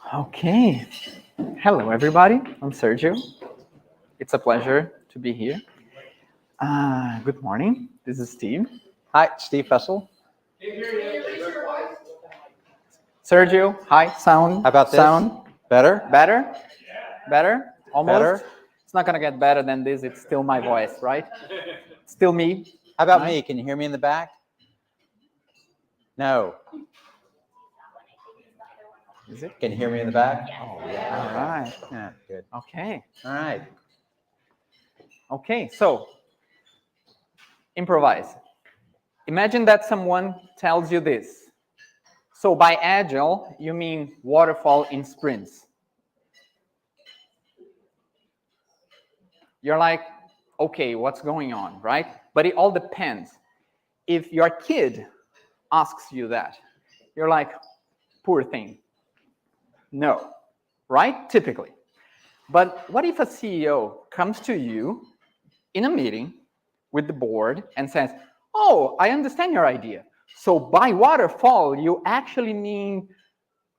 Okay. Hello, everybody. I'm Sergio. It's a pleasure to be here. Good morning. This is Steve. Hi, Steve Fussell. Sergio, hi. Sound. How about this? Sound. Better? Better? Better? Almost? Better? It's not going to get better than this. It's still my voice, right? It's still me. How about right? me? Can you hear me in the back? No. Is it? Can you hear me in the back? Oh, yeah. All right. Yeah, good. Okay. All right. Okay, so improvise. Imagine that someone tells you this. So by agile, you mean waterfall in sprints. You're like, okay, what's going on, right? But it all depends. If your kid asks you that, you're like, poor thing. No, right? Typically. But what if a CEO comes to you in a meeting with the board and says, oh, I understand your idea. So by waterfall, you actually mean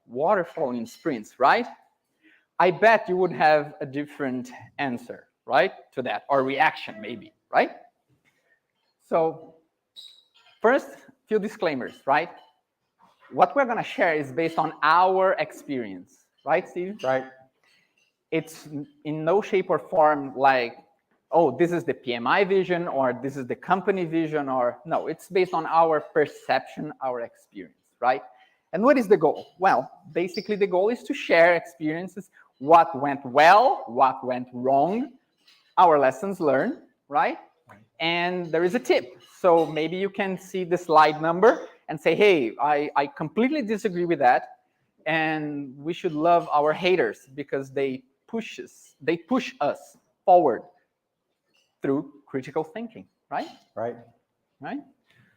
waterfall in sprints, right? I bet you would have a different answer, right, to that, or reaction maybe, right? So first, few disclaimers, right? What we're going to share is based on our experience, right, Steve? Right. It's in no shape or form like, oh, this is the PMI vision, or this is the company vision, or no, it's based on our perception, our experience, right? And what is the goal? Well, basically the goal is to share experiences, what went well, what went wrong, our lessons learned, right? And there is a tip. So maybe you can see the slide number and say, hey, I completely disagree with that. And we should love our haters because they push us forward through critical thinking, right? Right. Right?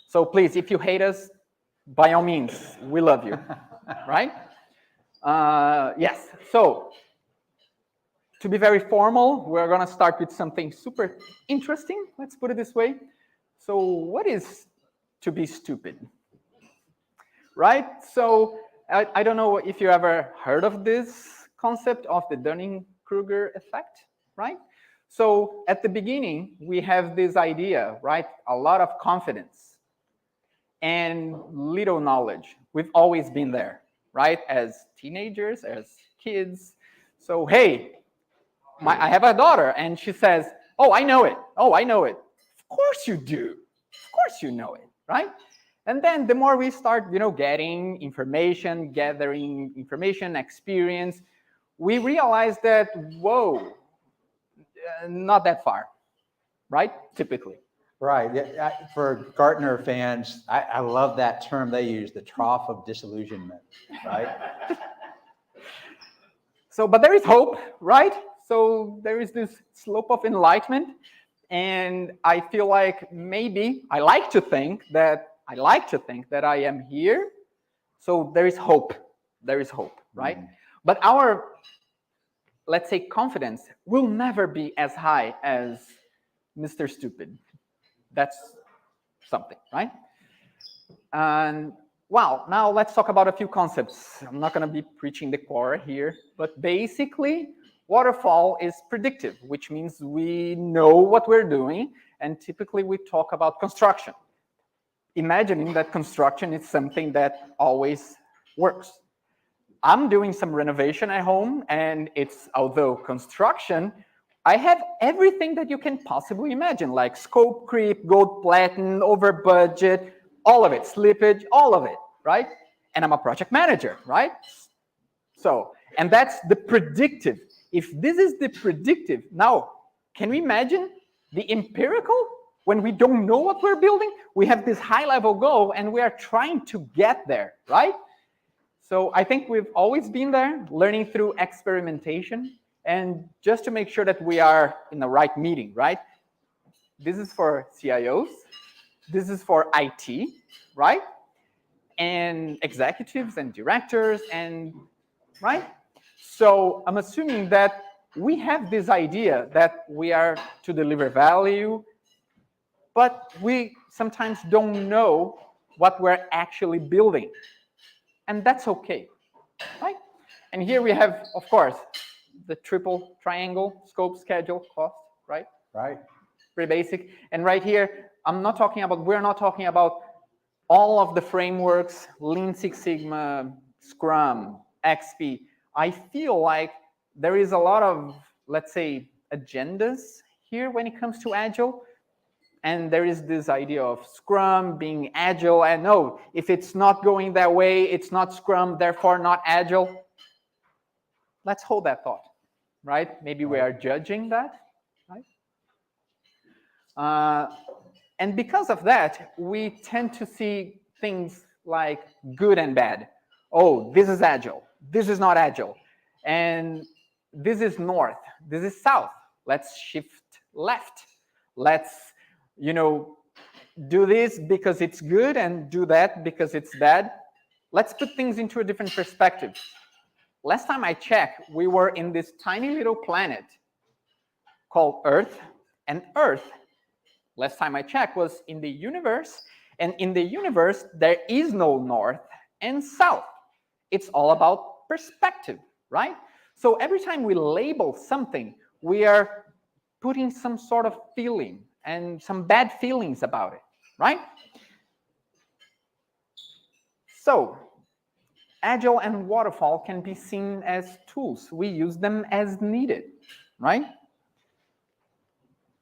So please, if you hate us, by all means, we love you, right? Yes, so to be very formal, we're gonna start with something super interesting, let's put it this way. So what is to be stupid? Right? So I don't know if you ever heard of this concept of the Dunning-Kruger effect, right? So at the beginning, we have this idea, right? A lot of confidence and little knowledge. We've always been there, right? As teenagers, as kids. So, hey, I have a daughter and she says, oh, I know it. Oh, I know it. Of course you do. Of course you know it, right? And then the more we start, getting information, gathering information, experience, we realize that, whoa, not that far, right? Typically. Right. Yeah, for Gartner fans, I love that term they use, the trough of disillusionment, right? So, but there is hope, right? So there is this slope of enlightenment. And I feel like maybe I like to think that I am here. So there is hope. There is hope, right? But our, let's say, confidence will never be as high as Mr. Stupid. That's something, right? And well, now let's talk about a few concepts. I'm not going to be preaching the core here, but basically, waterfall is predictive, which means we know what we're doing, and typically we talk about construction. Imagining that construction is something that always works. I'm doing some renovation at home, and it's, although construction, I have everything that you can possibly imagine, like scope creep, gold platinum, over budget, all of it, slippage, all of it, right? And I'm a project manager, right? So, and that's the predictive. If this is the predictive, now, can we imagine the empirical? When we don't know what we're building, we have this high-level goal, and we are trying to get there, right? So I think we've always been there, learning through experimentation, and just to make sure that we are in the right meeting, right? This is for CIOs, this is for IT, right? And executives and directors, and right? So I'm assuming that we have this idea that we are to deliver value, but we sometimes don't know what we're actually building. And that's okay, right? And here we have, of course, the triple triangle: scope, schedule, cost, right? Right. Pretty basic. And right here, we're not talking about all of the frameworks, Lean Six Sigma, Scrum, XP. I feel like there is a lot of, let's say, agendas here when it comes to Agile. And there is this idea of Scrum being Agile, and no, if it's not going that way, it's not Scrum, therefore not Agile. Let's hold that thought, right? Maybe we are judging that, right? And because of that, we tend to see things like good and bad. Oh, this is Agile, this is not Agile, and this is north, this is south. Let's shift left. Let's, do this because it's good and do that because it's bad. Let's put things into a different perspective. Last time I checked, we were in this tiny little planet called Earth, and Earth, last time I checked, was in the universe, and in the universe, there is no north and south. It's all about perspective, right? So every time we label something, we are putting some sort of feeling and some bad feelings about it, right? So Agile and Waterfall can be seen as tools. We use them as needed, right?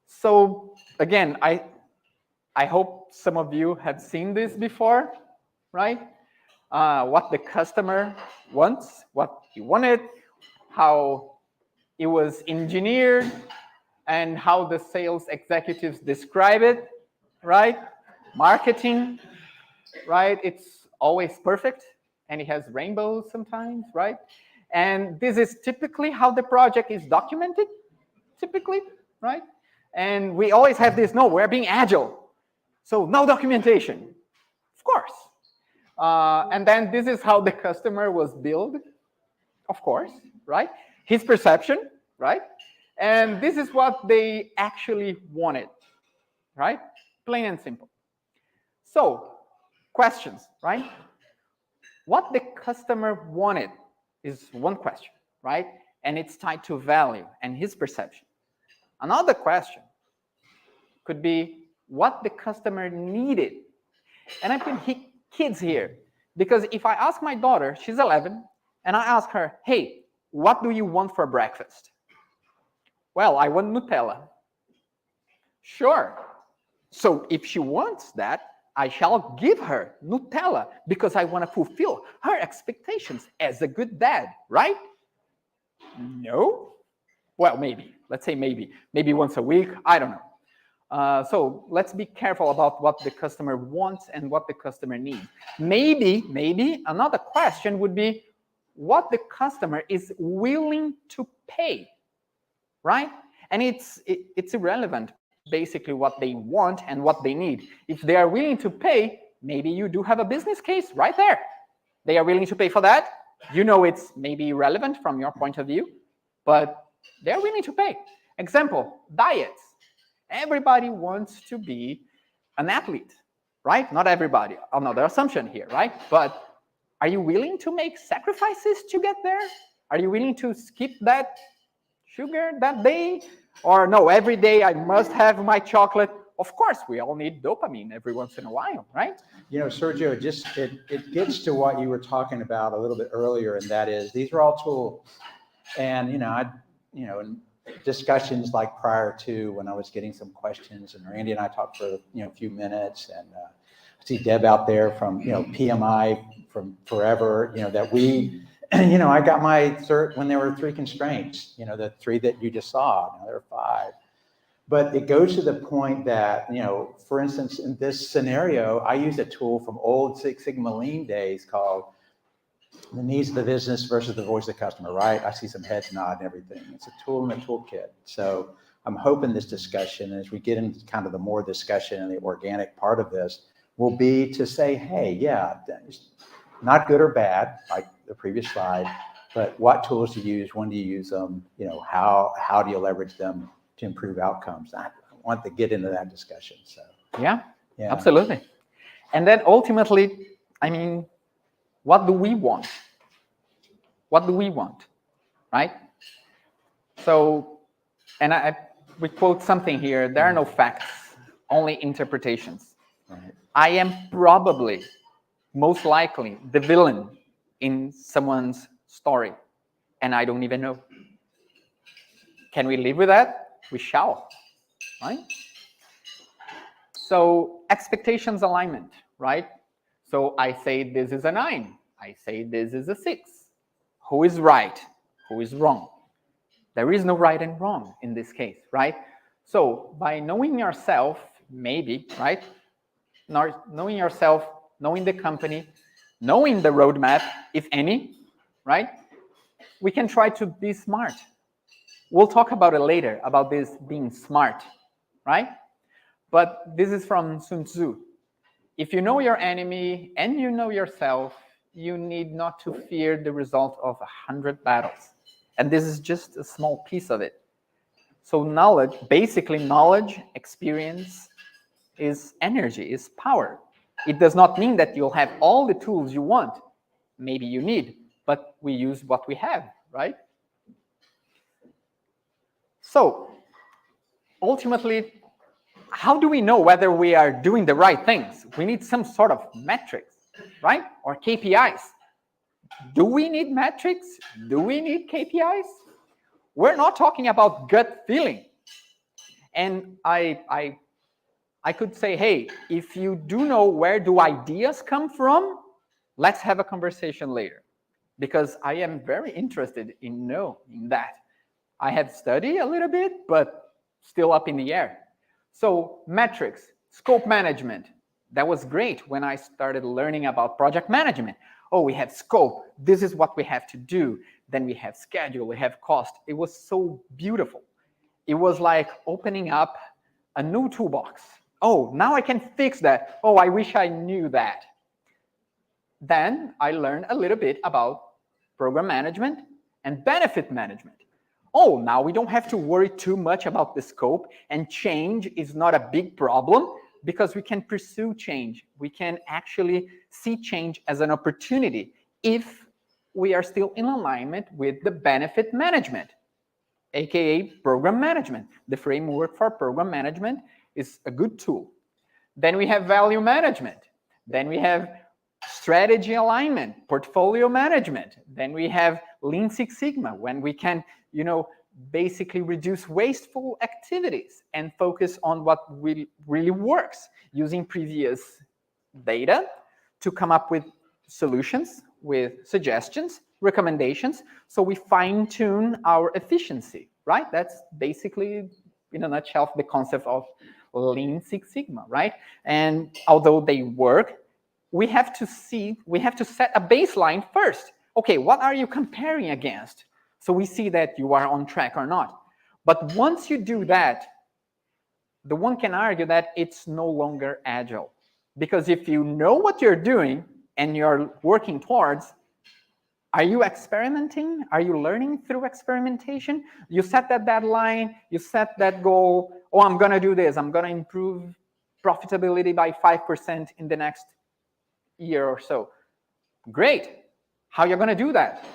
So again, I hope some of you have seen this before, right? What the customer wants, what he wanted, how it was engineered, and how the sales executives describe it, right? Marketing, right? It's always perfect, and it has rainbows sometimes, right? And this is typically how the project is documented, typically, right? And we always have this, no, we're being agile, so no documentation, of course. And then this is how the customer was billed, of course, right? His perception, right? And this is what they actually wanted, right? Plain and simple. So, questions, right? What the customer wanted is one question, right? And it's tied to value and his perception. Another question could be what the customer needed. And I put kids here because if I ask my daughter, she's 11, and I ask her, hey, what do you want for breakfast? Well, I want Nutella. Sure. So if she wants that, I shall give her Nutella because I want to fulfill her expectations as a good dad, right? No? Well, maybe. Let's say maybe. Maybe once a week. I don't know. So let's be careful about what the customer wants and what the customer needs. Maybe another question would be what the customer is willing to pay, right? And it's irrelevant, basically, what they want and what they need. If they are willing to pay, maybe you do have a business case right there. They are willing to pay for that. You know it's maybe irrelevant from your point of view, but they're willing to pay. Example, diets. Everybody wants to be an athlete, right? Not everybody. Another assumption here, right? But are you willing to make sacrifices to get there? Are you willing to skip that sugar that day? Or no, every day I must have my chocolate. Of course, we all need dopamine every once in a while, right? Sergio, it gets to what you were talking about a little bit earlier, and that is these are all tools. And in discussions like prior to when I was getting some questions, and Randy and I talked for a few minutes, and I see Deb out there from PMI from forever. That we. I got my cert when there were 3 constraints, the 3 that you just saw. Now there are 5. But it goes to the point that, for instance, in this scenario, I used a tool from old Six Sigma Lean days called the needs of the business versus the voice of the customer, right? I see some heads nod and everything. It's a tool in the toolkit. So I'm hoping this discussion, as we get into kind of the more discussion and the organic part of this, will be to say, hey, yeah, not good or bad, like the previous slide, but what tools to use, when do you use them, how do you leverage them to improve outcomes? I want to get into that discussion. So yeah, absolutely. And then ultimately, what do we want? What do we want, right? So, and we quote something here, there are no facts, only interpretations. Right. I am probably, most likely, the villain in someone's story, and I don't even know. Can we live with that? We shall, right? So expectations alignment, right? So I say this is a 9. I say this is a 6. Who is right? Who is wrong? There is no right and wrong in this case, right? So by knowing yourself, maybe, right? Knowing yourself, knowing the company, knowing the roadmap, if any, right? We can try to be smart. We'll talk about it later, about this being smart, right? But this is from Sun Tzu. If you know your enemy and you know yourself, you need not to fear the result of 100 battles. And this is just a small piece of it. So knowledge, basically knowledge, experience is energy, is power. It does not mean that you'll have all the tools you want. Maybe you need, but we use what we have, right? So ultimately, how do we know whether we are doing the right things? We need some sort of metrics, right? Or KPIs. Do we need metrics? Do we need KPIs? We're not talking about gut feeling. And I could say, hey, if you do know where do ideas come from, let's have a conversation later. Because I am very interested in knowing that. I have studied a little bit, but still up in the air. So metrics, scope management, that was great when I started learning about project management. Oh, we have scope, this is what we have to do. Then we have schedule, we have cost. It was so beautiful. It was like opening up a new toolbox. Oh, now I can fix that. Oh, I wish I knew that. Then I learned a little bit about program management and benefit management. Oh, now we don't have to worry too much about the scope, and change is not a big problem because we can pursue change. We can actually see change as an opportunity if we are still in alignment with the benefit management, aka program management. The framework for program management is a good tool. Then we have value management. Then we have strategy alignment, portfolio management. Then we have Lean Six Sigma, when we can, basically reduce wasteful activities and focus on what really works, using previous data to come up with solutions, with suggestions, recommendations, so we fine-tune our efficiency, right? That's basically, in a nutshell, the concept of Lean Six Sigma, right? And although they work, we have to set a baseline first. Okay, what are you comparing against? So we see that you are on track or not. But once you do that, the one can argue that it's no longer agile. Because if you know what you're doing and you're working towards, are you experimenting? Are you learning through experimentation? You set that deadline, you set that goal. Oh, I'm going to do this. I'm going to improve profitability by 5% in the next year or so. Great. How are you going to do that?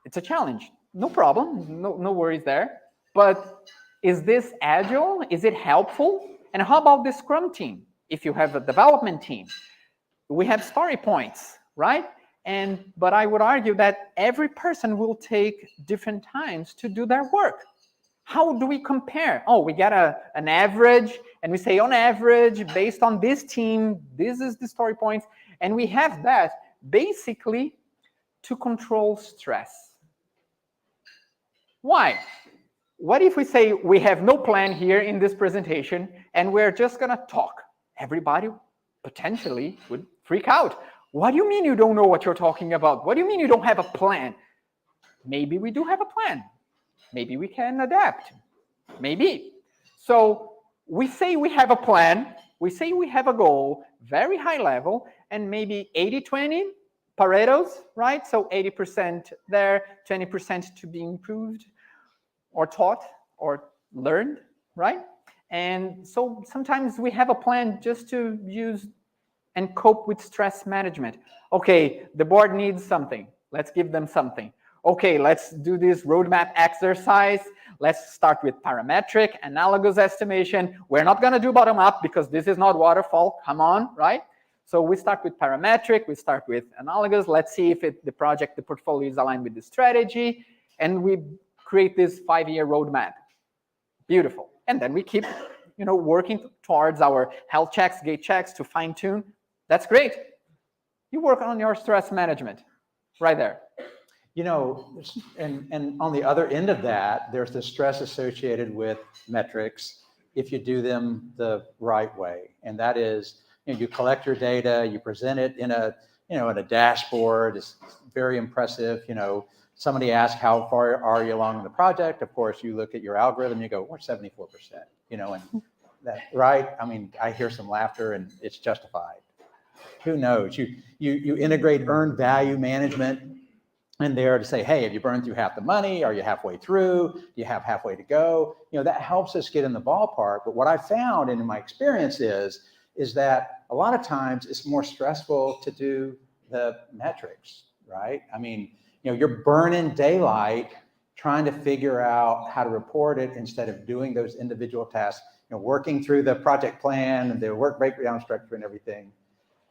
It's a challenge. No problem. No worries there. But is this agile? Is it helpful? And how about the Scrum team? If you have a development team, we have story points, right? But I would argue that every person will take different times to do their work. How do we compare? Oh, we get an average, and we say on average, based on this team, this is the story points. And we have that basically to control stress. Why? What if we say we have no plan here in this presentation and we're just going to talk? Everybody potentially would freak out. What do you mean you don't know what you're talking about? What do you mean you don't have a plan? Maybe we do have a plan. Maybe we can adapt. Maybe. So we say we have a plan. We say we have a goal, very high level, and maybe 80-20 Pareto's, right? So 80% there, 20% to be improved or taught or learned, right? And so sometimes we have a plan just to use and cope with stress management. Okay, the board needs something. Let's give them something. Okay, let's do this roadmap exercise. Let's start with parametric, analogous estimation. We're not going to do bottom-up because this is not waterfall. Come on, right? So we start with parametric. We start with analogous. Let's see if the project, the portfolio is aligned with the strategy. And we create this 5-year roadmap. Beautiful. And then we keep working towards our health checks, gate checks to fine-tune. That's great. You work on your stress management right there. And on the other end of that, there's the stress associated with metrics if you do them the right way. And that is, you collect your data, you present it in a dashboard. It's very impressive. Somebody asks, how far are you along in the project? Of course, you look at your algorithm, you go, we're 74%, and that, right? I mean, I hear some laughter and it's justified. Who knows? You integrate earned value management in there to say, hey, have you burned through half the money? Are you halfway through? Do you have halfway to go? That helps us get in the ballpark. But what I found, and in my experience is that a lot of times it's more stressful to do the metrics, right? I mean, you're burning daylight trying to figure out how to report it instead of doing those individual tasks, working through the project plan and the work breakdown structure and everything.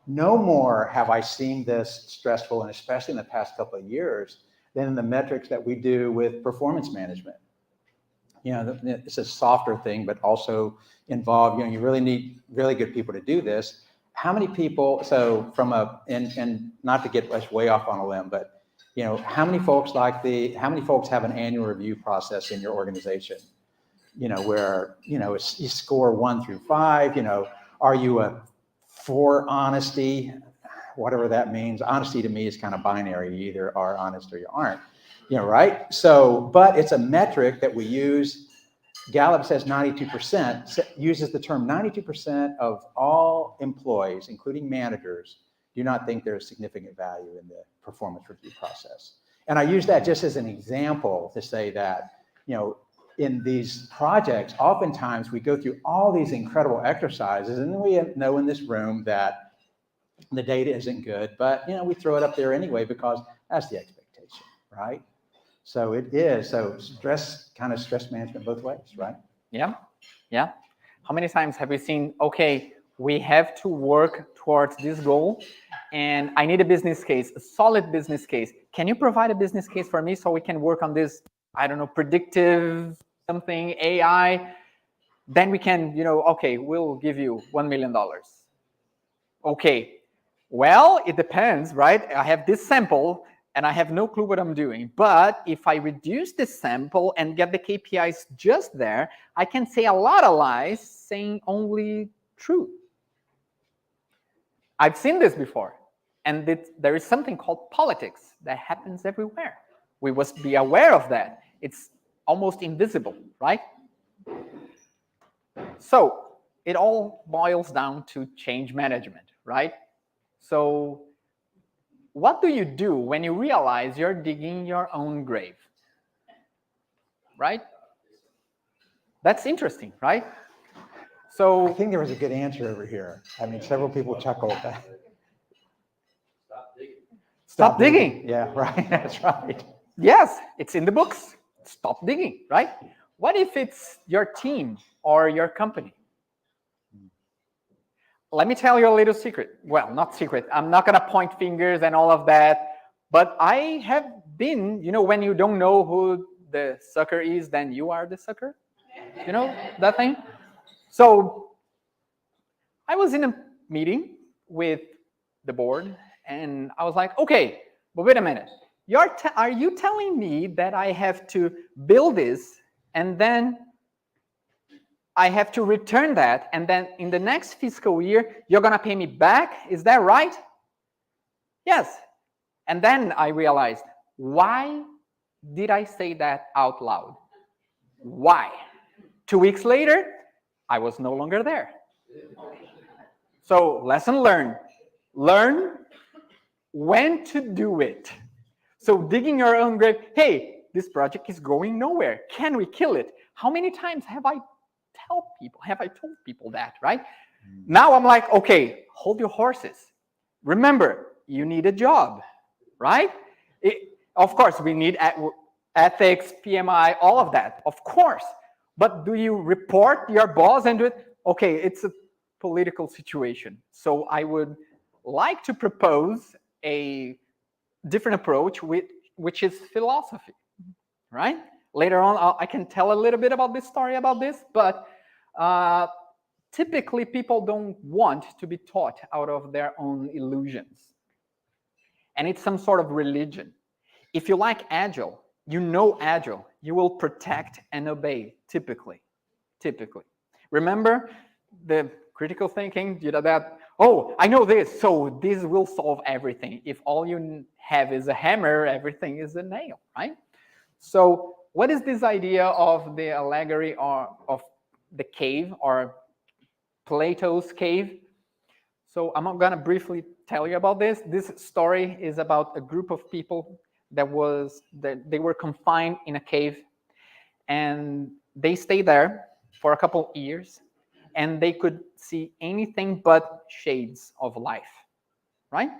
No more have I seen this stressful, and especially in the past couple of years, than in the metrics that we do with performance management. It's a softer thing, but also involved, you really need really good people to do this. How many people, so and not to get us way off on a limb, but how many folks have an annual review process in your organization? Where, you score 1 through 5, are you for honesty, whatever that means. Honesty to me is kind of binary. You either are honest or you aren't, right? So, but it's a metric that we use. Gallup says 92%, uses the term 92% of all employees, including managers, do not think there's significant value in the performance review process. And I use that just as an example to say that, in these projects, oftentimes we go through all these incredible exercises, and then we know in this room that the data isn't good, but we throw it up there anyway because that's the expectation, right? So it is. So stress management both ways, right? Yeah. How many times have we seen, okay, we have to work towards this goal, and I need a business case, a solid business case. Can you provide a business case for me so we can work on this, I don't know, predictive something, AI? Then we can, okay, we'll give you $1 million. Okay, well, it depends, right? I have this sample and I have no clue what I'm doing. But if I reduce this sample and get the KPIs just there, I can say a lot of lies saying only truth. I've seen this before. And there is something called politics that happens everywhere. We must be aware of that. It's almost invisible, right? So it all boils down to change management, right? So what do you do when you realize you're digging your own grave, right? That's interesting, right? So I think there was a good answer over here. I mean, several people chuckled. Stop digging. Yeah, right. That's right. Yes, it's in the books. Stop digging, right? What if it's your team or your company? Let me tell you a little secret. Well, not secret. I'm not going to point fingers and all of that. But I have been, when you don't know who the sucker is, then you are the sucker. You know that thing? So I was in a meeting with the board, and I was like, okay, but wait a minute. Are you telling me that I have to build this, and then I have to return that, and then in the next fiscal year, you're going to pay me back? Is that right? Yes. And then I realized, why did I say that out loud? Why? 2 weeks later, I was no longer there. So lesson learned. Learn when to do it. So digging your own grave, hey, this project is going nowhere. Can we kill it? How many times have I told people that, right? Now I'm like, okay, hold your horses. Remember, you need a job, right? Of course, we need ethics, PMI, all of that, of course. But do you report your boss and do it? Okay, it's a political situation. So I would like to propose a different approach, which is philosophy, right? Later on, I can tell a little bit about this story about this, but typically people don't want to be taught out of their own illusions. And it's some sort of religion. If you like Agile, you know Agile, you will protect and obey, typically. Remember the critical thinking, that, oh, I know this, so this will solve everything. If all you have is a hammer, everything is a nail, right? So what is this idea of the allegory or of the cave or Plato's cave? So I'm going to briefly tell you about this. This story is about a group of people that they were confined in a cave, and they stayed there for a couple years, and they could see anything but shades of life, right?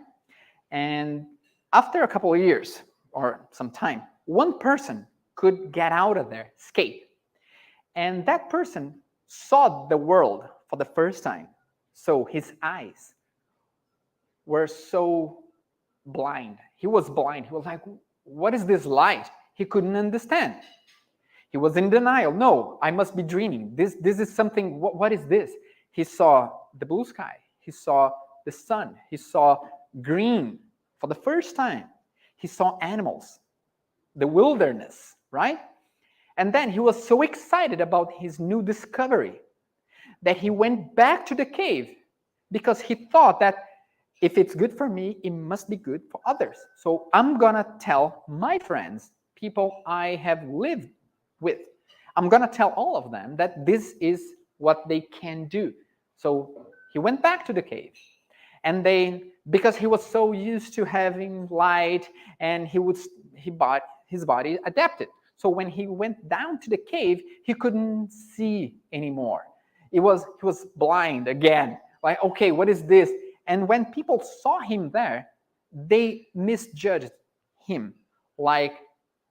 And after a couple of years or some time, one person could get out of there, escape. And that person saw the world for the first time. So his eyes were so blind. He was blind. He was like, what is this light? He couldn't understand. He was in denial. No, I must be dreaming. This is something, what is this? He saw the blue sky. He saw the sun. He saw green for the first time. He saw animals, the wilderness, right? And then he was so excited about his new discovery that he went back to the cave because he thought that if it's good for me, it must be good for others. So I'm going to tell my friends, people I have lived with, I'm going to tell all of them that this is what they can do. So he went back to the cave. And because he was so used to having light, and his body adapted. So when he went down to the cave, he couldn't see anymore. He was blind again. Like, okay, what is this? And when people saw him there, they misjudged him like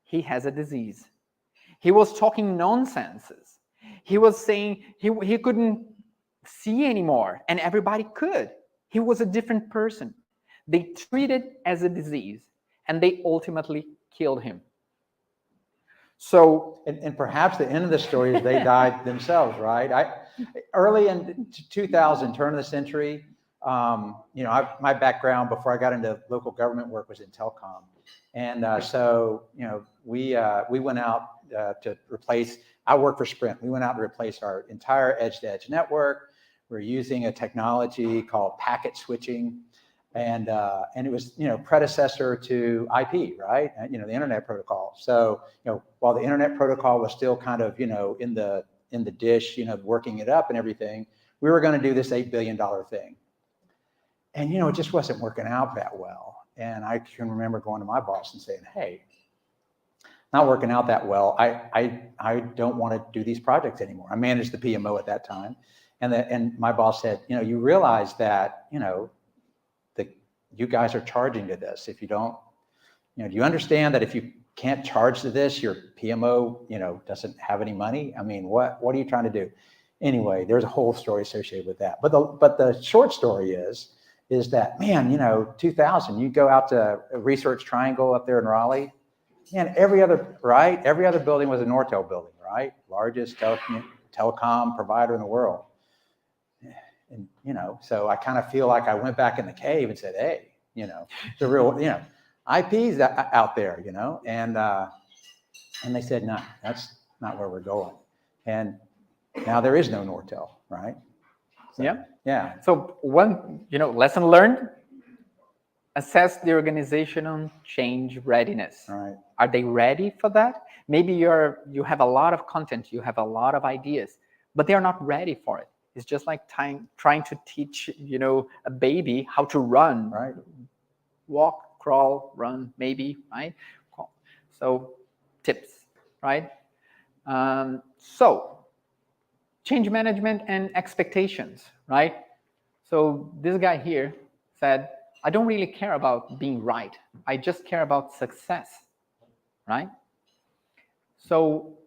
he has a disease. He was talking nonsenses. He was saying he couldn't see anymore, and everybody could. He was a different person. They treated as a disease, and they ultimately killed him. So, and perhaps the end of the story is they died themselves, right? Early in 2000, turn of the century, my background before I got into local government work was in telecom, and so we went out to replace. I worked for Sprint. We went out to replace our entire edge-to-edge network. We're using a technology called packet switching, and it was predecessor to IP, right? The internet protocol. So while the internet protocol was still kind of in the dish, working it up and everything, we were going to do this $8 billion thing, and it just wasn't working out that well. And I can remember going to my boss and saying, "Hey, not working out that well. I don't want to do these projects anymore." I managed the PMO at that time. And my boss said, you realize that, you guys are charging to this. If you don't, do you understand that if you can't charge to this, your PMO, doesn't have any money? I mean, what are you trying to do? Anyway, there's a whole story associated with that. But the short story is that, man, 2000, you go out to Research Triangle up there in Raleigh, and every other building was a Nortel building, right? Largest telecom provider in the world. And, so I kind of feel like I went back in the cave and said, hey, the real, IP's out there, and they said, no, that's not where we're going. And now there is no Nortel, right? So, yeah. So one, lesson learned, assess the organizational change readiness. Right. Are they ready for that? Maybe you have a lot of content, you have a lot of ideas, but they're not ready for it. It's just like trying to teach, a baby how to run, right? Walk, crawl, run, maybe, right? So tips, right? So change management and expectations, right? So this guy here said, I don't really care about being right. I just care about success, right? So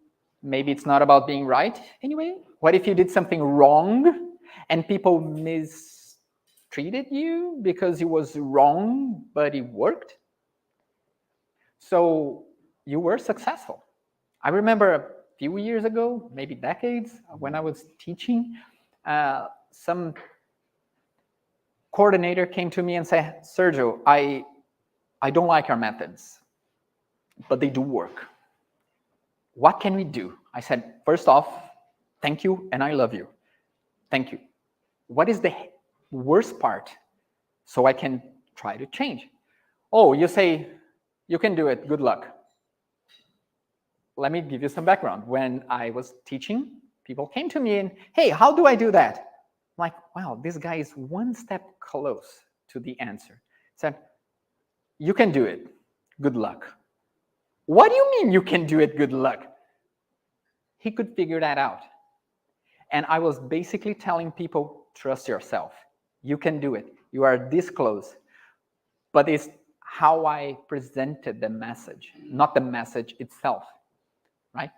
maybe it's not about being right anyway. What if you did something wrong and people mistreated you because it was wrong, but it worked? So you were successful. I remember a few years ago, maybe decades, when I was teaching, some coordinator came to me and said, Sergio, I don't like our methods, but they do work. What can we do? I said, first off, thank you and I love you. Thank you. What is the worst part so I can try to change? Oh, you say, you can do it, good luck. Let me give you some background. When I was teaching, people came to me and, hey, how do I do that? I'm like, wow, this guy is one step close to the answer. Said, you can do it, good luck. What do you mean you can do it, good luck? He could figure that out. And I was basically telling people, trust yourself. You can do it. You are this close. But it's how I presented the message, not the message itself, right?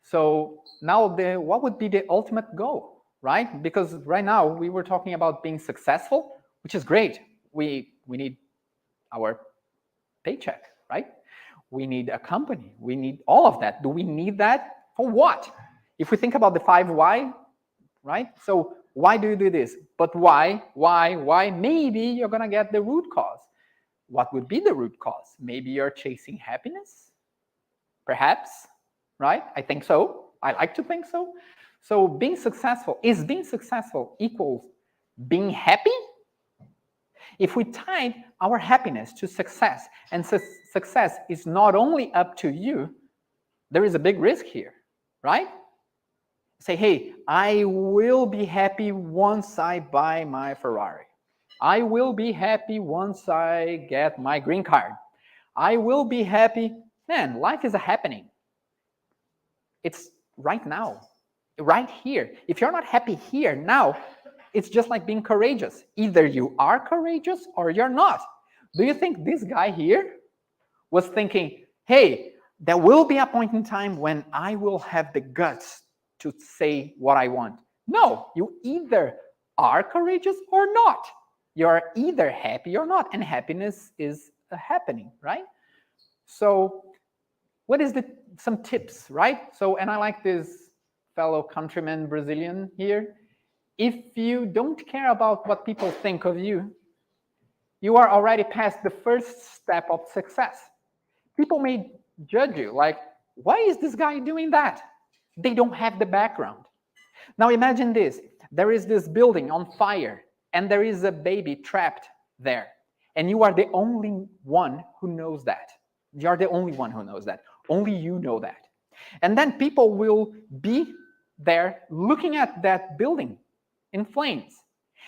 So now what would be the ultimate goal, right? Because right now we were talking about being successful, which is great. We need our paycheck, right? We need a company. We need all of that. Do we need that for what? If we think about the 5 why, right? So why do you do this? But why? Maybe you're going to get the root cause. What would be the root cause? Maybe you're chasing happiness, perhaps, right? I think so. I like to think so. So being successful equals being happy? If we tied our happiness to success, and success is not only up to you, there is a big risk here, right? Say, hey, I will be happy once I buy my Ferrari. I will be happy once I get my green card. I will be happy. Man, life is a happening. It's right now, right here. If you're not happy here now, it's just like being courageous. Either you are courageous or you're not. Do you think this guy here was thinking, hey, there will be a point in time when I will have the guts to say what I want? No, you either are courageous or not. You're either happy or not, and happiness is a happening, right? So what is some tips, right? So, and I like this fellow countryman Brazilian here. If you don't care about what people think of you, you are already past the first step of success. People may judge you, like, why is this guy doing that? They don't have the background. Now imagine this. There is this building on fire, and there is a baby trapped there. And you are the only one who knows that. You are the only one who knows that. Only you know that. And then people will be there looking at that building in flames.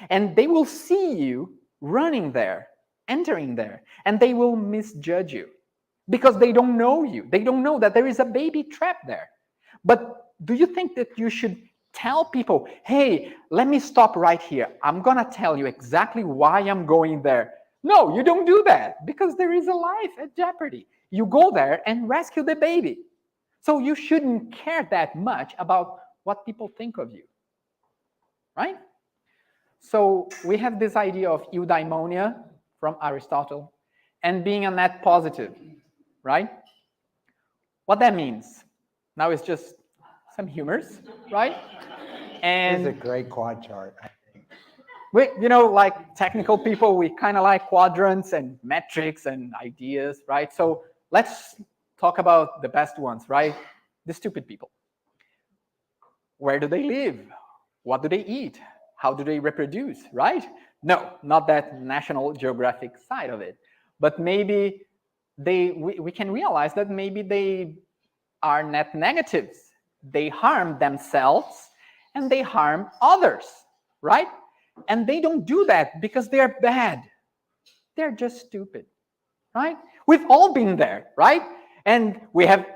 And they will see you running there, entering there, and they will misjudge you because they don't know you. They don't know that there is a baby trapped there. But do you think that you should tell people, hey, let me stop right here. I'm going to tell you exactly why I'm going there. No, you don't do that because there is a life at jeopardy. You go there and rescue the baby. So you shouldn't care that much about what people think of you, right? So we have this idea of eudaimonia from Aristotle and being a net positive, right? What that means. Now it's just some humors, right? And It's a great quad chart. we, like technical people, we kind of like quadrants and metrics and ideas, right? So let's talk about the best ones, right? The stupid people. Where do they live? What do they eat? How do they reproduce, right? No, not that National Geographic side of it. But maybe we can realize that maybe they are net negatives. They harm themselves and they harm others, right? And they don't do that because they're bad. They're just stupid, right? We've all been there, right? And we have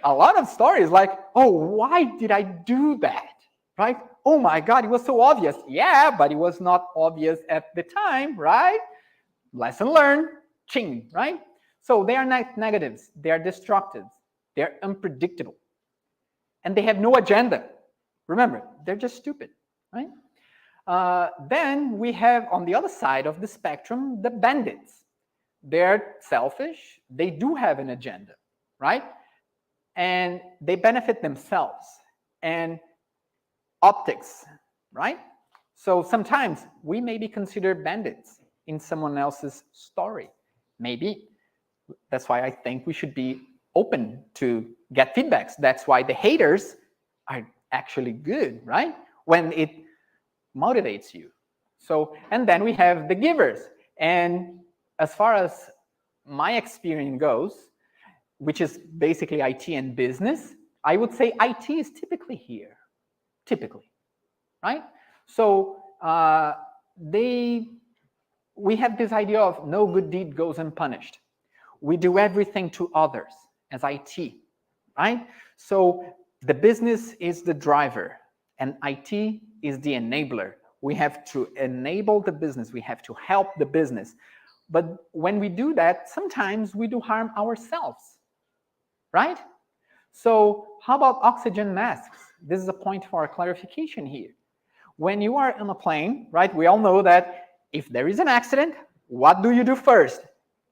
a lot of stories like, oh, why did I do that, right? oh my God, it was so obvious. Yeah, but it was not obvious at the time, right? Lesson learned, ching, right? So they are not negatives, they are destructives, they're unpredictable, and they have no agenda. Remember, they're just stupid, right? Then we have on the other side of the spectrum, the bandits. They're selfish, they do have an agenda, right? And they benefit themselves. And optics, right? So sometimes we may be considered bandits in someone else's story. Maybe. That's why I think we should be open to get feedbacks. That's why the haters are actually good, right? When it motivates you. So, and then we have the givers. And as far as my experience goes, which is basically IT and business, I would say IT is typically here. Typically, right? So we have this idea of no good deed goes unpunished. We do everything to others as IT, right? So the business is the driver and IT is the enabler. We have to enable the business. We have to help the business. But when we do that, sometimes we do harm ourselves, right? So how about oxygen masks? This is a point for clarification here. When you are on a plane, right, we all know that if there is an accident, what do you do first?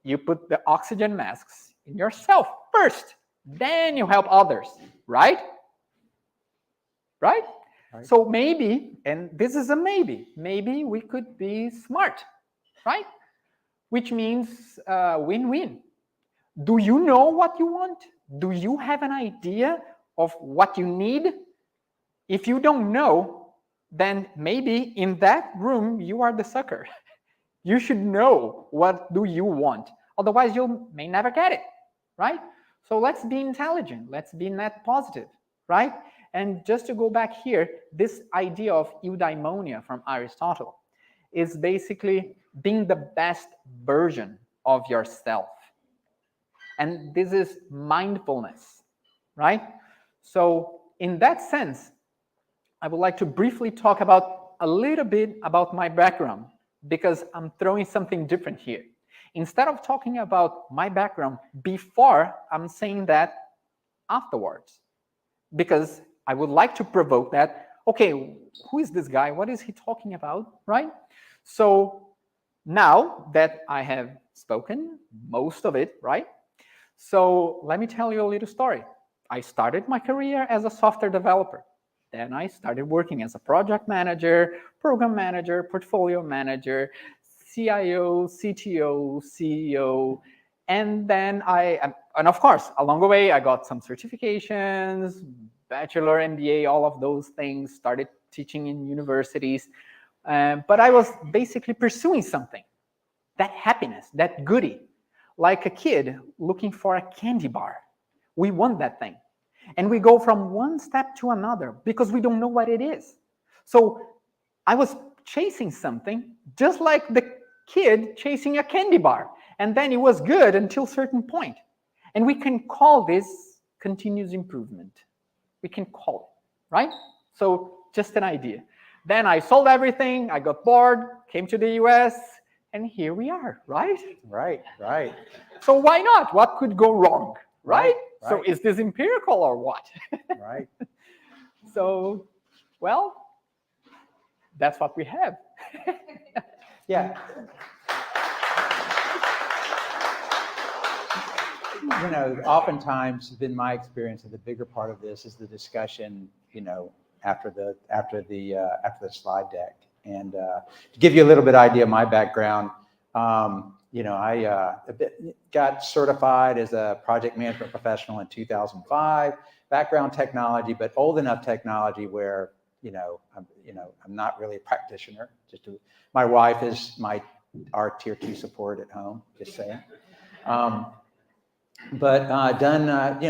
You put the oxygen masks in yourself first, then you help others, right? Right? Right. So maybe, and this is a maybe we could be smart, right? Which means win-win. Do you know what you want? Do you have an idea of what you need? If you don't know, then maybe in that room you are the sucker. You should know what do you want. Otherwise, you may never get it, right? So let's be intelligent. Let's be net positive, right? And just to go back here, this idea of eudaimonia from Aristotle is basically being the best version of yourself. And this is mindfulness, right? So in that sense, I would like to briefly talk about a little bit about my background, because I'm throwing something different here. Instead of talking about my background before, I'm saying that afterwards, because I would like to provoke that, okay, who is this guy? What is he talking about, right? So now that I have spoken most of it, right? So let me tell you a little story. I started my career as a software developer. Then I started working as a project manager, program manager, portfolio manager, CIO, CTO, CEO, and then and of course, along the way, I got some certifications, bachelor, MBA, all of those things, started teaching in universities. But I was basically pursuing something, that happiness, that goodie, like a kid looking for a candy bar. We want that thing. And we go from one step to another because we don't know what it is. So I was chasing something just like the kid chasing a candy bar. And then it was good until a certain point. And we can call this continuous improvement. We can call it, right? So just an idea. Then I sold everything, I got bored, came to the US, and here we are, right? Right, right. So why not? What could go wrong, right? Right. So is this empirical or what? Right. So, well, that's what we have. Yeah. You know, oftentimes, been my experience, that the bigger part of this is the discussion, you know, after the slide deck. And to give you a little bit idea of my background, you know, I got certified as a project management professional in 2005. Background technology, but old enough technology where I'm not really a practitioner. My wife is our tier 2 support at home. Just saying. But done, I've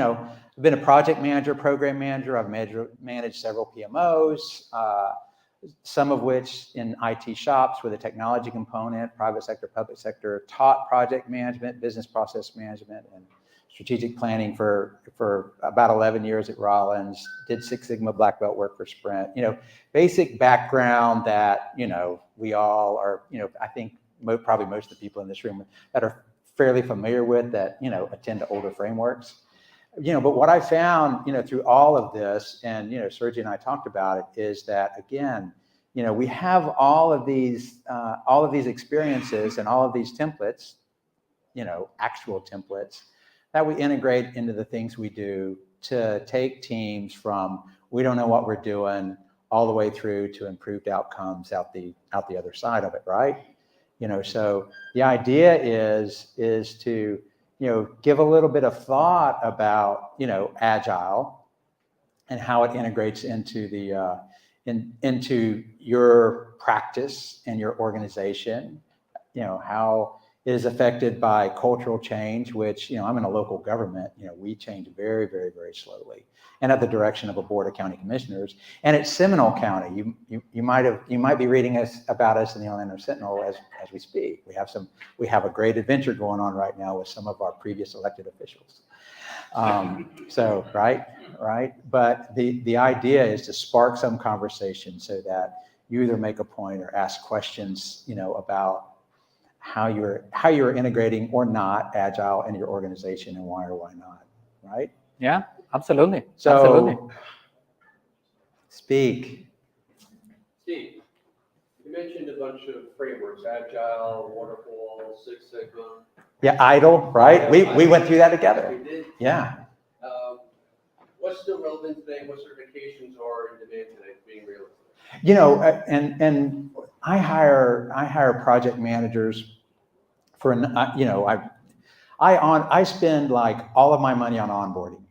been a project manager, program manager. I've managed several PMOs, some of which in IT shops with a technology component, private sector, public sector, taught project management, business process management, and strategic planning for about 11 years at Rollins, did Six Sigma black belt work for Sprint, basic background that, we all are, I think probably most of the people in this room that are fairly familiar with that, attend to older frameworks. But what I found, through all of this, and, Sergio and I talked about it, is that, again, we have all of these experiences and all of these templates, actual templates that we integrate into the things we do to take teams from we don't know what we're doing all the way through to improved outcomes out the other side of it, right? So the idea is to give a little bit of thought about Agile and how it integrates into the into your practice and your organization, how it is affected by cultural change, which, I'm in a local government, we change very, very, very slowly and at the direction of a board of county commissioners. And it's Seminole County. You might be reading about us in the Orlando Sentinel as we speak. We have a great adventure going on right now with some of our previous elected officials. So, right. But the idea is to spark some conversation so that you either make a point or ask questions, about how you're integrating or not Agile in your organization and why or why not, right? Yeah, absolutely. So, absolutely. Speak. Steve, you mentioned a bunch of frameworks: Agile, Waterfall, Six Sigma. Yeah, IDLE, right? We went through that together. We did. Yeah. What's still relevant today? What certifications are in demand today being realized? And I hire project managers for, I spend like all of my money on onboarding,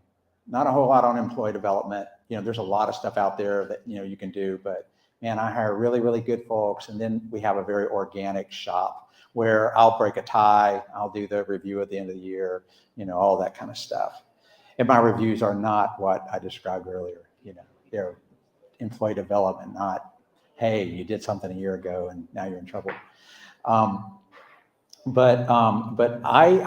not a whole lot on employee development. There's a lot of stuff out there that, you can do, but man, I hire really, really good folks. And then we have a very organic shop where I'll break a tie. I'll do the review at the end of the year, all that kind of stuff. And my reviews are not what I described earlier. They're employee development, not, hey, you did something a year ago and now you're in trouble. But I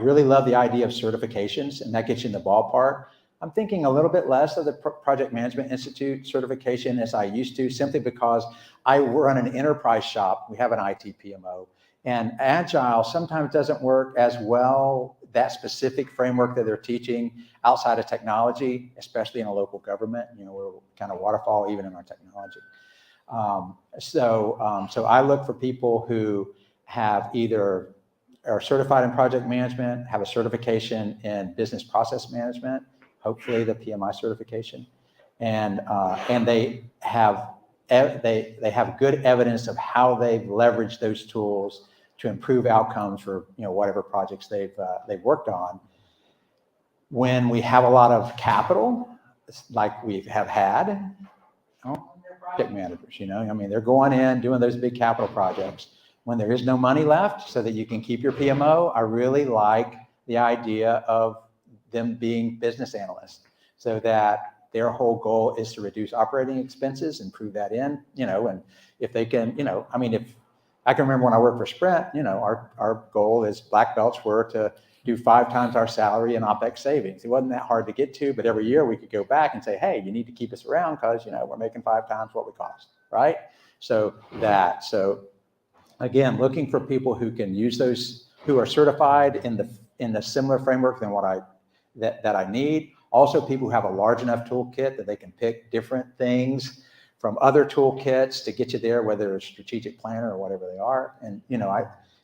really love the idea of certifications, and that gets you in the ballpark. I'm thinking a little bit less of the Project Management Institute certification as I used to, simply because I run an enterprise shop. We have an IT PMO, and Agile sometimes doesn't work as well, that specific framework that they're teaching outside of technology, especially in a local government. We're kind of waterfall even in our technology. So I look for people who have either are certified in project management, have a certification in business process management, hopefully the PMI certification, and they have good evidence of how they've leveraged those tools to improve outcomes for whatever projects they've worked on. When we have a lot of capital, like we have had, project managers, they're going in doing those big capital projects. When there is no money left so that you can keep your PMO, I really like the idea of them being business analysts, so that their whole goal is to reduce operating expenses and prove that in, and if they can, if I can remember when I worked for Sprint, our goal as black belts were to do 5 times our salary in OPEX savings. It wasn't that hard to get to, but every year we could go back and say, hey, you need to keep us around because, we're making 5 times what we cost, right? So again, looking for people who can use those, who are certified in the similar framework than what that I need. Also, people who have a large enough toolkit that they can pick different things from other toolkits to get you there, whether it's strategic planner or whatever they are. And,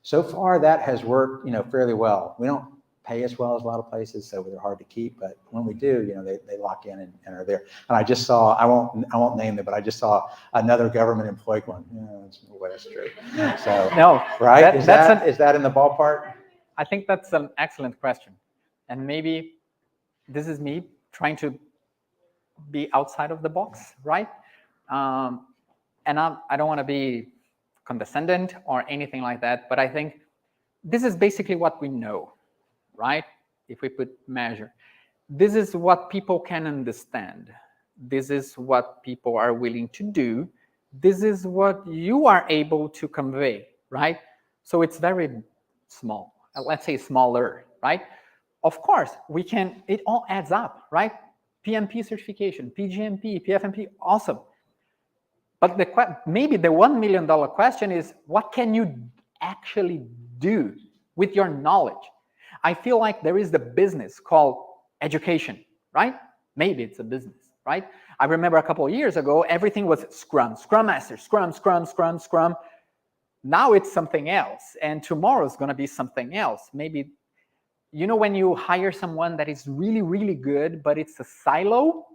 so far that has worked, fairly well. We don't pay as well as a lot of places, so they're hard to keep, but when we do, they lock in and are there. And I just saw, I won't name them, but I just saw another government employee one. That's true. So, no, right? Is that in the ballpark? I think that's an excellent question. And maybe this is me trying to be outside of the box, right? And I don't want to be condescending or anything like that, but I think this is basically what we know, right? If we put measure, this is what people can understand. This is what people are willing to do. This is what you are able to convey, right? So it's very small, let's say smaller right? Of course, we can, it all adds up, right? PMP certification, PGMP, PFMP, awesome. But maybe the $1 million question is, what can you actually do with your knowledge? I feel like there is the business called education, right? Maybe it's a business, right? I remember a couple of years ago, everything was Scrum, Scrum Master, Scrum, Scrum, Scrum, Scrum. Now it's something else, and tomorrow is going to be something else. Maybe, you know, when you hire someone that is really, really good, but it's a silo,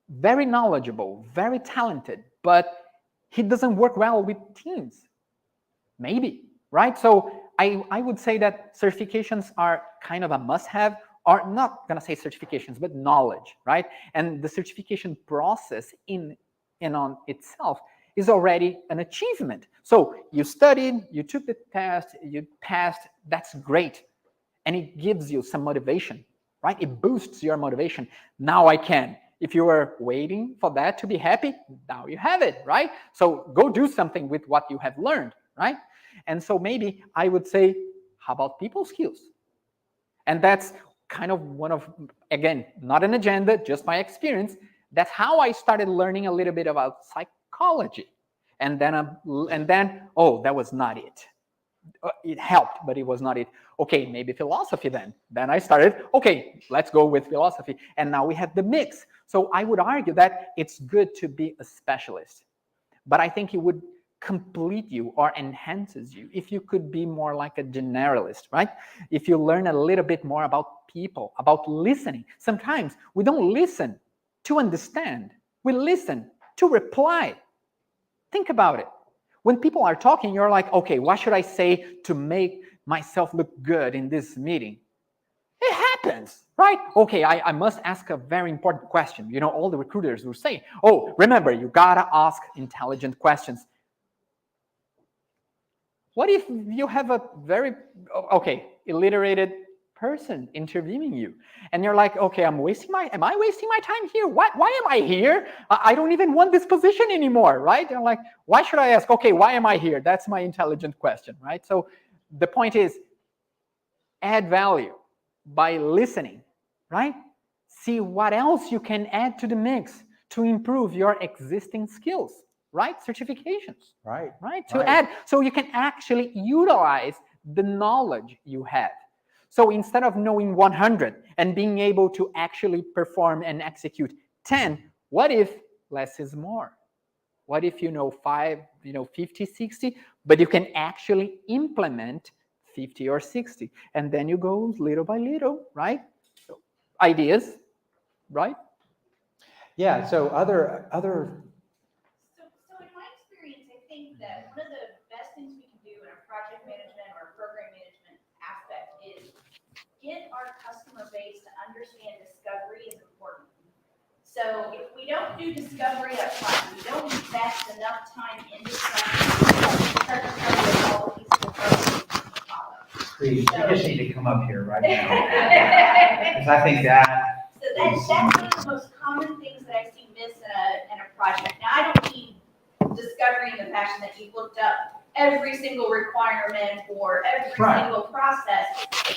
very knowledgeable, very talented, but he doesn't work well with teams. Maybe, right? So I would say that certifications are kind of a must-have, or not gonna say certifications, but knowledge, right? And the certification process in on itself is already an achievement. So you studied, you took the test, you passed, that's great. And it gives you some motivation, right? It boosts your motivation. Now I can. If you were waiting for that to be happy, now you have it, right? So go do something with what you have learned, right? And so maybe I would say, how about people skills? And that's kind of one of, again, not an agenda, just my experience. That's how I started learning a little bit about psychology. And then, oh, that was not it. It helped, but it was not it. Okay, maybe philosophy then. Then I started, okay, let's go with philosophy. And now we have the mix. So I would argue that it's good to be a specialist. But I think it would complete you or enhances you if you could be more like a generalist, right? If you learn a little bit more about people, about listening. Sometimes we don't listen to understand. We listen to reply. Think about it. When people are talking, you're like, okay, what should I say to make myself look good in this meeting? It happens, right? Okay, I must ask a very important question. You know, all the recruiters will say, oh, remember, you gotta ask intelligent questions. What if you have a very, okay, illiterated person interviewing you? And you're like, okay, am I wasting my time here? Why am I here? I don't even want this position anymore, right? And I'm like, why should I ask? Okay, why am I here? That's my intelligent question, right? So the point is, add value by listening, right? See what else you can add to the mix to improve your existing skills, right? Certifications, right? To add, so you can actually utilize the knowledge you have. So instead of knowing 100 and being able to actually perform and execute 10, what if less is more? What if you know 5, 50, 60, but you can actually implement 50 or 60, and then you go little by little, right? So, ideas, right? Yeah. So other. So in my experience, I think that one of the best things we can do in a project management or program management aspect is get our customer base to understand discovery is important. So if we don't do discovery up front, we don't invest enough time in discovery, we start to cover all of these programs to follow. Please, you just need to come up here right now. Because I think that. So that's one of the most common things that I see miss in a project. Now, I don't mean discovery in the fashion that you've looked up every single requirement or every single process,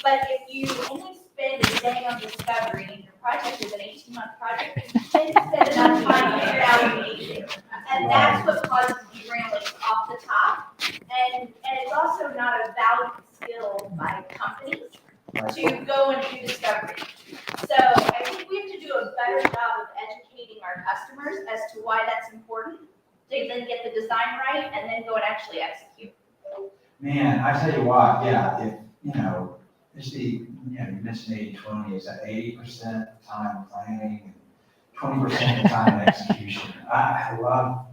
but if you only spend a day on discovery and your project is an 18-month project, then spend enough time to figure out what you need to. And that's what causes derailment off the top. And it's also not a valued skill by companies to go and do discovery. So I think we have to do a better job of educating our customers as to why that's important, to then get the design right and then go and actually execute. Man, I tell you what, yeah, if, you mentioned 80-20, is that 80% time planning and 20% time execution? I love,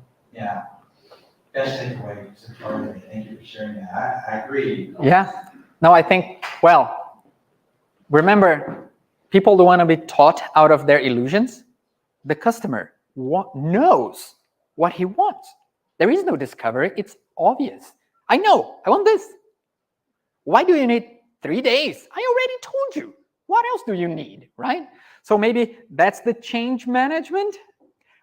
best takeaway so far. Thank you for sharing that. I agree. Yeah. No, I think, well, remember, people don't want to be taught out of their illusions. The customer knows what he wants. There is no discovery. It's obvious. I know. I want this. Why do you need 3 days? I already told you. What else do you need, right? So maybe that's the change management.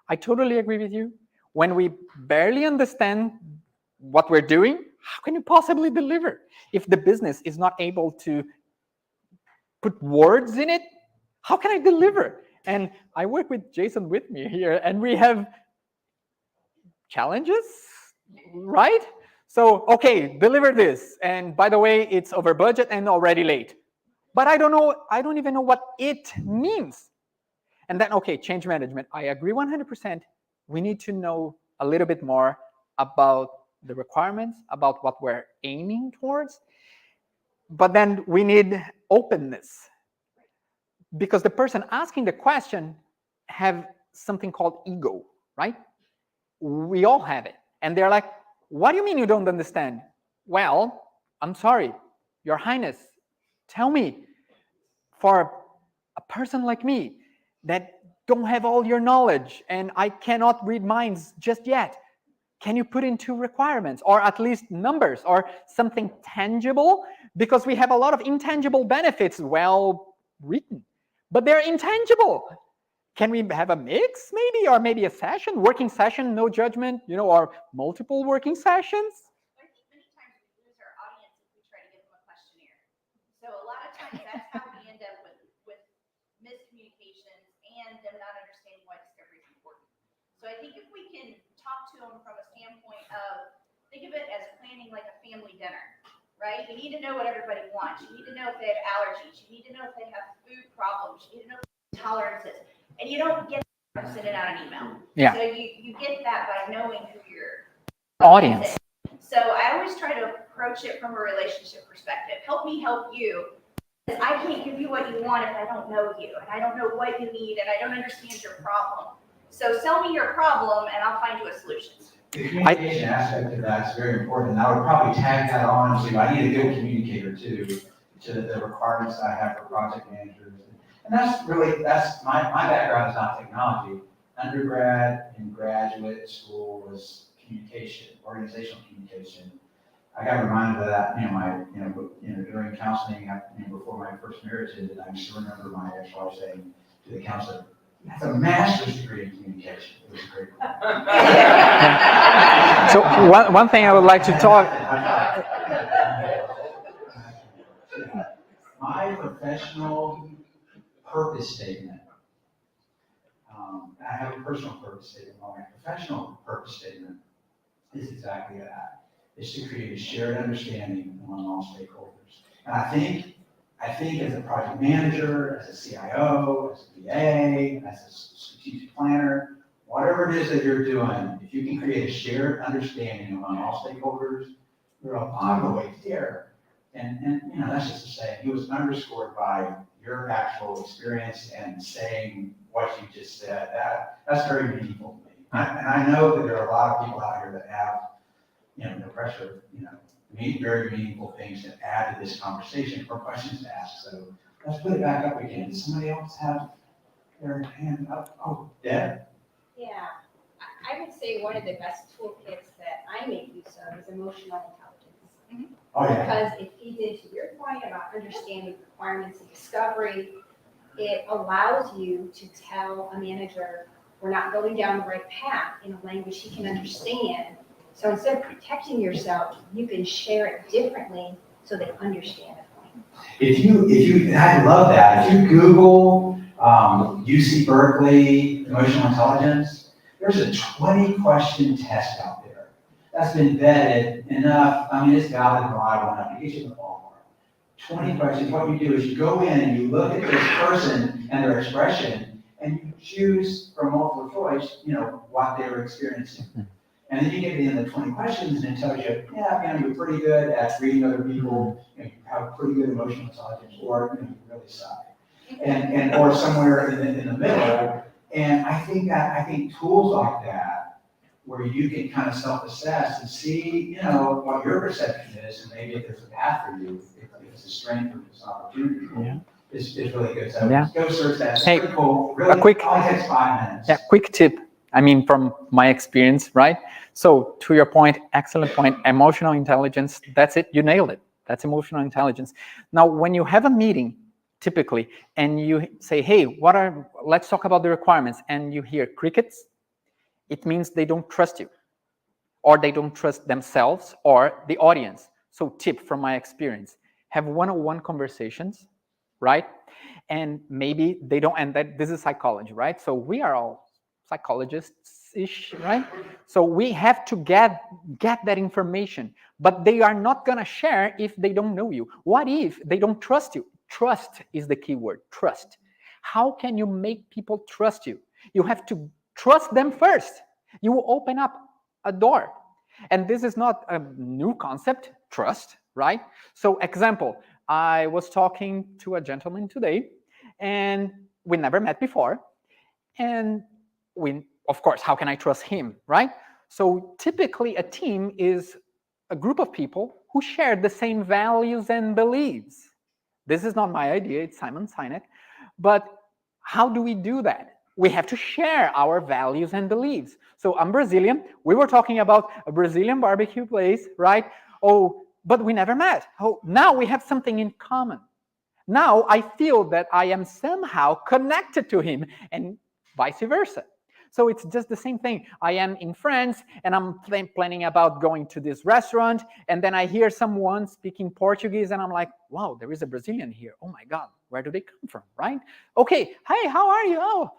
I totally agree with you. When we barely understand what we're doing, How can you possibly deliver if the business is not able to put words in it? How can I deliver? And I work with Jason with me here, and we have challenges, right? So, okay, deliver this. And by the way, it's over budget and already late. But I don't even know what it means. And then, okay, change management. I agree 100%. We need to know a little bit more about the requirements, about what we're aiming towards. But then we need openness, because the person asking the question have something called ego, right? We all have it. And they're like, what do you mean you don't understand? Well, I'm sorry, Your Highness, tell me, for a person like me that don't have all your knowledge and I cannot read minds just yet, can you put into requirements, or at least numbers, or something tangible? Because we have a lot of intangible benefits well written, but they're intangible. Can we have a mix maybe, or maybe a session, working session, no judgment, or multiple working sessions? I think many times we lose our audience if we try to give them a questionnaire. So a lot of times that's how we end up with miscommunications and them not understanding why discovery is important. So I think if we can talk to them from a standpoint of, think of it as planning like a family dinner, right? You need to know what everybody wants. You need to know if they have allergies. You need to know if they have food problems. You need to know tolerances. And you don't get that from sending out an email. Yeah. So you get that by knowing who your Audience. So I always try to approach it from a relationship perspective. Help me help you. Because I can't give you what you want if I don't know you, and I don't know what you need, and I don't understand your problem. So sell me your problem, and I'll find you a solution. The communication aspect of that is very important. I would probably tag that on to, I need a good communicator too, to the requirements I have for project managers. And that's my background is not technology. Undergrad and graduate school was communication, organizational communication. I got reminded of that, during counseling, before my first marriage ended. I still remember my ex-wife saying to the counselor, "You have a master's degree in communication." It was great. So one thing I would like to talk. My professional purpose statement. I have a personal purpose statement. My professional purpose statement is exactly that. It's to create a shared understanding among all stakeholders. And I think as a project manager, as a CIO, as a VA, as a strategic planner, whatever it is that you're doing, if you can create a shared understanding among all stakeholders, you're a lot of the way there. And that's just to say, it was underscored by your actual experience and saying what you just said. That's very meaningful to me. And I know that there are a lot of people out here that have, the pressure, very meaningful things to add to this conversation or questions to ask. So let's put it back up again. Does somebody else have their hand up? Oh, Deb? Yeah, I would say one of the best toolkits that I make use of is emotional intelligence. Oh, yeah. Because it feeds into your point about understanding requirements and discovery. It allows you to tell a manager, we're not going down the right path in a language he can understand. So instead of protecting yourself, you can share it differently so they understand it. I love that. If you Google UC Berkeley emotional intelligence, there's a 20-question test out there that's been vetted enough. I mean, it's valid and reliable enough to get you in the ballpark. 20 questions. What you do is you go in and you look at this person and their expression, and you choose from multiple choice, what they were experiencing. And then you get to the end of the 20 questions, and it tells you, you're pretty good at reading other people, you have pretty good emotional intelligence, or you really suck, and or somewhere in the middle. And I think tools like that, where you can kind of self-assess and see, what your perception is, and maybe if there's a path for you, if it's a strength or it's an opportunity, is really good. So go search that. It's pretty cool. Really, only takes 5 minutes. Yeah, quick tip. From my experience, right? So to your point, excellent point, emotional intelligence, that's it, you nailed it. That's emotional intelligence. Now, when you have a meeting, typically, and you say, hey, let's talk about the requirements, and you hear crickets, it means they don't trust you. or they don't trust themselves or the audience. So tip from my experience, have one-on-one conversations, right? And maybe they don't, and that this is psychology, right? So we are all psychologists-ish, right? So we have to get that information, but they are not gonna share if they don't know you. What if they don't trust you? Trust is the key word, trust. How can you make people trust you? You have to trust them first. You will open up a door. And this is not a new concept, trust, right? So example, I was talking to a gentleman today, and we never met before. And we, of course, how can I trust him, right? So typically a team is a group of people who share the same values and beliefs. This is not my idea, it's Simon Sinek. But how do we do that? We have to share our values and beliefs. So I'm Brazilian. We were talking about a Brazilian barbecue place, right? Oh, but we never met. Oh, now we have something in common. Now I feel that I am somehow connected to him, and vice versa. So it's just the same thing. I am in France and I'm planning about going to this restaurant, and then I hear someone speaking Portuguese and I'm like, wow, there is a Brazilian here. Oh my God, where do they come from, right? Okay, hey, how are you? Oh,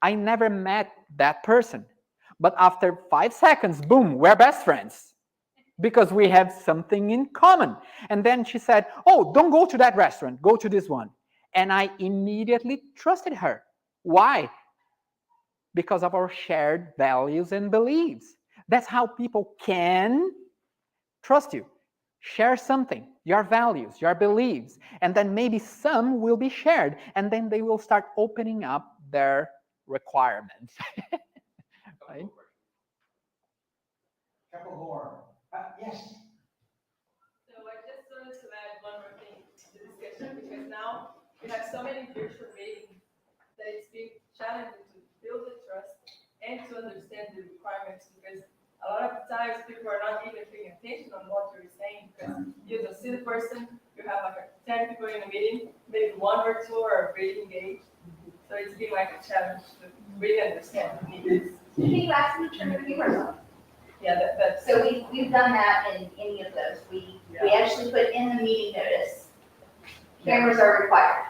I never met that person. But after 5 seconds, boom, we're best friends because we have something in common. And then she said, oh, don't go to that restaurant, go to this one. And I immediately trusted her. Why? Because of our shared values and beliefs. That's how people can trust you. Share something, your values, your beliefs, and then maybe some will be shared, and then they will start opening up their requirements. Right? Couple more. Yes. So I just wanted to add one more thing to the discussion, because now we have so many virtual meetings that it's been challenging to build the trust and to understand the requirements, because a lot of times people are not even paying attention on what you're saying, because you don't see the person, you have like 10 people in a meeting, maybe 1 or 2 are really engaged. So it's been like a challenge to really understand the needs. Can you ask me to turn the viewers on? Yeah, that's. So we've done that in any of those. We actually put in the meeting notice, cameras are required.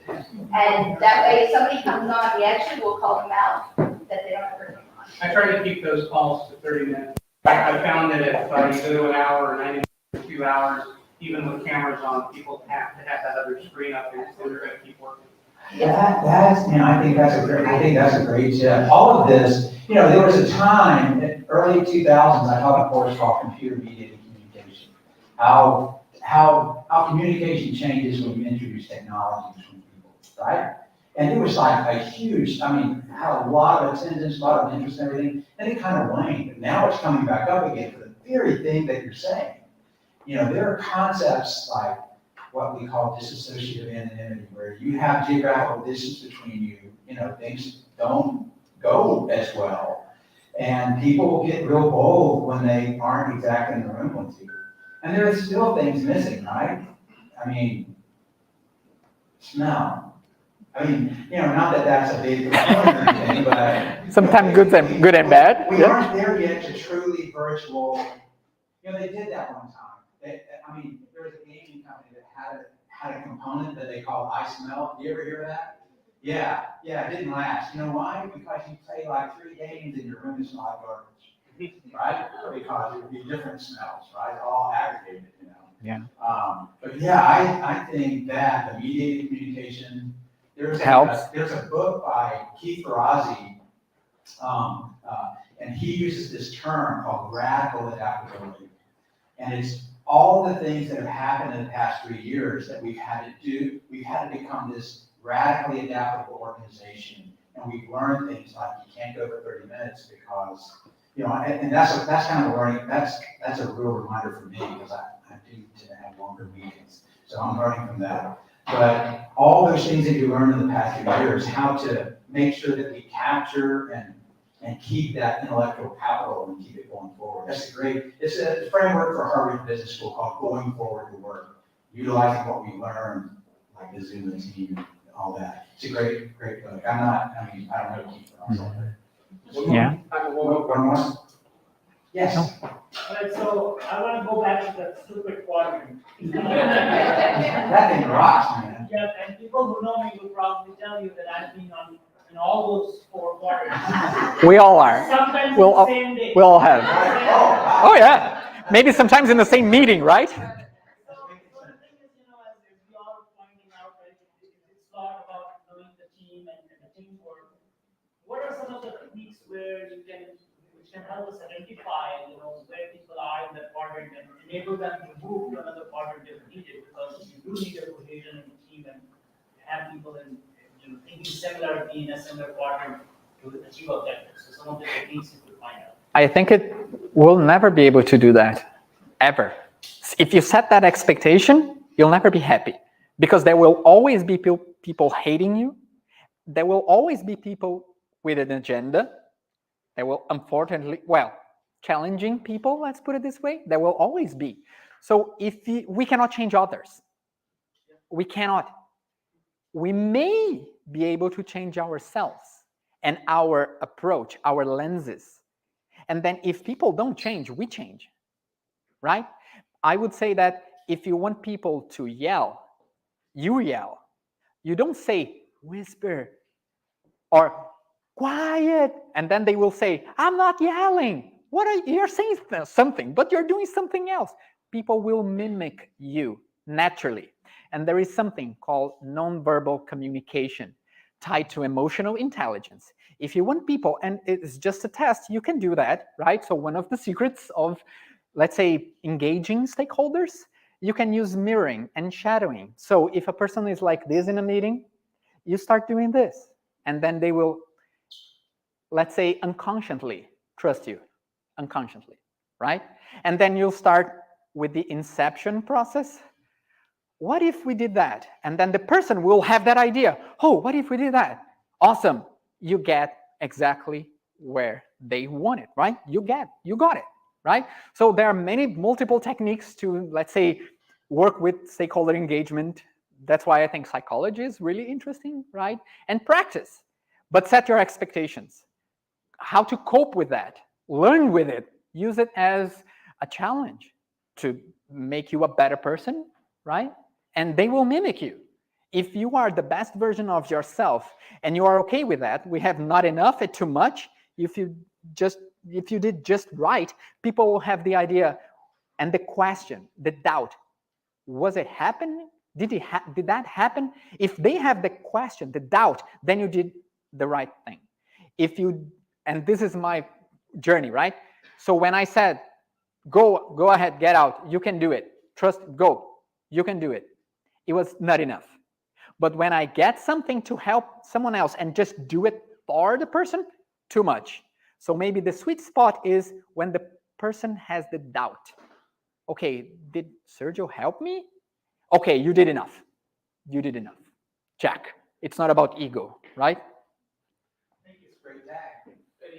And that way, if somebody comes on, we actually will call them out that they don't have their camera on. I try to keep those calls to 30 minutes. I found that if you go to an hour or 90 minutes or 2 hours, even with cameras on, people have to have that other screen up there, so they're going to keep working. That's, I think that's a great tip. All of this, there was a time in early 2000s, I taught a course called Computer Mediated Communication. How communication changes when you introduce technology between people, right? And it was like a huge, had a lot of attendance, a lot of interest and everything, and it kind of waned. But now it's coming back up again for the very thing that you're saying. There are concepts like what we call disassociative anonymity, where you have geographical distance between you, things don't go as well. And people get real bold when they aren't exactly in the room with you. And there are still things missing, right? Smell. Not that that's a big component or anything, but Sometimes good and bad. We aren't there yet to truly virtual. They did that one time. There was a gaming company that had a component that they called I Smell. Do you ever hear that? Yeah, it didn't last. You know why? Because you play like 3 games and your room is not garbage, right? Because it would be different smells, right? All aggregated, Yeah. But yeah, I think that the mediated communication, there's a book by Keith Ferrazzi, and he uses this term called radical adaptability. And it's all the things that have happened in the past 3 years that we've had to do. We've had to become this radically adaptable organization, and we've learned things like you can't go for 30 minutes because, and that's kind of a learning. That's a real reminder for me, because I do tend to have longer meetings, so I'm learning from that. But all those things that you learned in the past 3 years, how to make sure that we capture and keep that intellectual capital and keep it going forward. It's a framework for Harvard Business School called Going Forward to Work, utilizing what we learned, like the Zoom team and all that. It's a great book. I don't know Keith. Yeah. One more? Yes. Alright, so I want to go back to that stupid quadrant. That thing rocks, man. Yeah, and people who know me will probably tell you that I've been on in all those 4 quadrants. We all are. Sometimes We'll in the all- same day. We all have. Oh, Oh yeah. Maybe sometimes in the same meeting, right? So the thing is, as we all are pointing out, right, it's a lot about knowing the team and the teamwork. What are some of the techniques which can help us identify, where people are in that quadrant and enable them to move to another quadrant if needed? Because you do need a cohesion in the team and have people thinking similarly in a similar quadrant to achieve objectives. So some of the techniques you could find out. I think it will never be able to do that, ever. If you set that expectation, you'll never be happy, because there will always be people hating you. There will always be people with an agenda. There will, unfortunately, challenging people, let's put it this way, there will always be. So we cannot change others. We cannot. We may be able to change ourselves and our approach, our lenses. And then if people don't change, we change, right? I would say that if you want people to yell, you yell. You don't say whisper or quiet, and then they will say, I'm not yelling. You're saying something, but you're doing something else. People will mimic you naturally. And there is something called nonverbal communication tied to emotional intelligence. If you want people, and it's just a test, you can do that, right? So one of the secrets of, let's say, engaging stakeholders, you can use mirroring and shadowing. So if a person is like this in a meeting, you start doing this, and then they will, let's say, unconsciously trust you, unconsciously, right? And then you'll start with the inception process. What if we did that? And then the person will have that idea. Oh, what if we did that? Awesome. You get exactly where they want it, right? You got it, right? So there are multiple techniques to, let's say, work with stakeholder engagement. That's why I think psychology is really interesting, right? And practice, but set your expectations. How to cope with that, learn with it, use it as a challenge to make you a better person, right? And they will mimic you. If you are the best version of yourself and you are okay with that, we have not enough and too much. If you did just right, people will have the idea and the question, the doubt. Was it happening? Did that happen? If they have the question, the doubt, then you did the right thing. And this is my journey, right? So when I said, go ahead, get out, you can do it, trust, go, you can do it, it was not enough. But when I get something to help someone else and just do it for the person, too much. So maybe the sweet spot is when the person has the doubt. Okay, did Sergio help me? Okay, you did enough. You did enough. Check. It's not about ego, right?